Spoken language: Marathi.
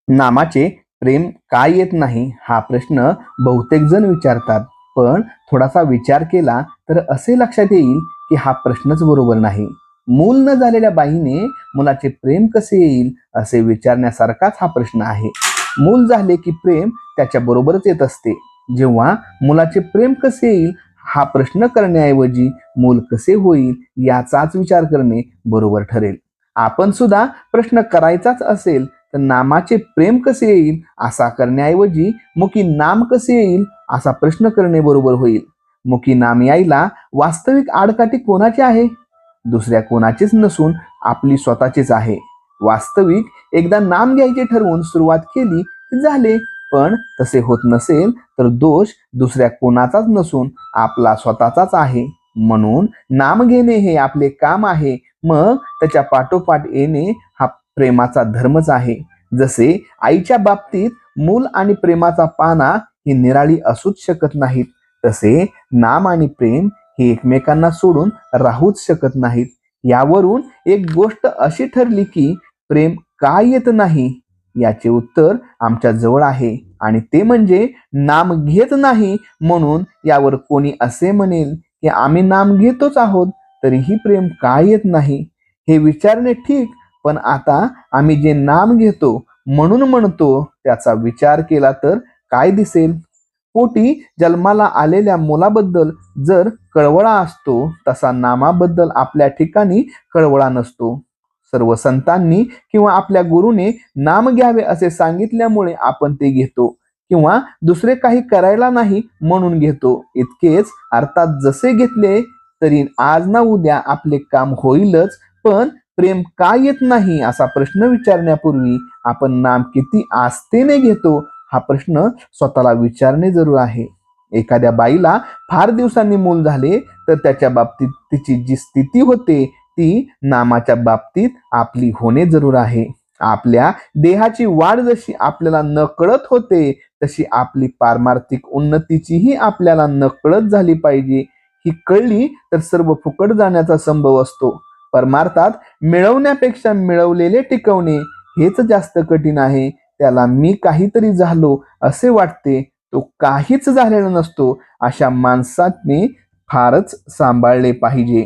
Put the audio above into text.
नामाचे प्रेम का येत नाही हा प्रश्न बहुतेक जण विचारतात, पण थोडासा विचार केला तर असे लक्षात येईल की हा प्रश्नच बरोबर नाही. मूल न झालेल्या बाईने मुलाचे प्रेम कसे येईल असे विचारण्यासारखाच हा प्रश्न आहे. मूल झाले की प्रेम त्याच्या बरोबरच येत असते. जेव्हा मुलाचे प्रेम कसे येईल हा प्रश्न करण्याऐवजी मूल कसे होईल याचाच विचार करणे बरोबर ठरेल. आपण सुद्धा प्रश्न करायचाच असेल तर नामाचे प्रेम कसे येईल असा करण्याऐवजी मुकी नाम कसे येईल असा प्रश्न करणे बरोबर होईल. मुकी नाम यायला वास्तविक आडकाठी कोणाची आहे? दुसऱ्या कोणाचीच नसून आपली स्वतःचीच आहे. वास्तविक एकदा नाम घ्यायचे ठरवून सुरुवात केली की झाले, पण तसे होत नसेल तर दोष दुसऱ्या कोणाचाच नसून आपला स्वतःचाच आहे. म्हणून नाम घेणे हे आपले काम आहे, मग त्याच्या पाठोपाठ येणे हा प्रेमाचा धर्मच आहे. जसे आईच्या बाबतीत मूल आणि प्रेमाचा पाना ही निराळी असूच शकत नाहीत, तसे नाम आणि प्रेम हे एकमेकांना सोडून राहूच शकत नाहीत. यावरून एक गोष्ट अशी ठरली की प्रेम का येत नाही याचे उत्तर आमच्या जवळ आहे, आणि ते म्हणजे नाम घेत नाही. म्हणून यावर कोणी असे म्हणेल की आम्ही नाम घेतोच आहोत तरीही प्रेम का येत नाही, हे विचारणे ठीक, पण आता आम्ही जे नाम घेतो म्हणून म्हणतो त्याचा विचार केला तर काय दिसेल? पोटी जन्माला आलेल्या मुलाबद्दल जर कळवळा असतो तसा नामाबद्दल आपल्या ठिकाणी कळवळा नसतो. सर्व संतांनी किंवा आपल्या गुरुने नाम घ्यावे असे सांगितल्यामुळे आपण ते घेतो, किंवा दुसरे काही करायला नाही म्हणून घेतो इतकेच. अर्थात जसे घेतले तरी आज ना उद्या आपले काम होईलच, पण प्रेम का येत नाही असा प्रश्न विचारण्यापूर्वी आपण नाम किती आस्थेने घेतो हा प्रश्न स्वतःला विचारणे जरूर आहे. एखाद्या बाईला फार दिवसांनी मूल झाले तर त्याच्या बाबतीत तिची जी स्थिती होते ती नामाच्या बाबतीत आपली होणे जरूर आहे. आपल्या देहाची वाढ जशी आपल्याला नकळत होते तशी आपली पारमार्थिक उन्नतीचीही आपल्याला नकळत झाली पाहिजे. ही कळली तर सर्व फुकट जाण्याचा संभव असतो. परमार्थात मिळवण्यापेक्षा मिळवलेले टिकवणे हेच जास्त कठीण आहे. त्याला मी काहीतरी झालो असे वाटते, तो काहीच झालेला नसतो. अशा माणसाने फारच सांभाळले पाहिजे.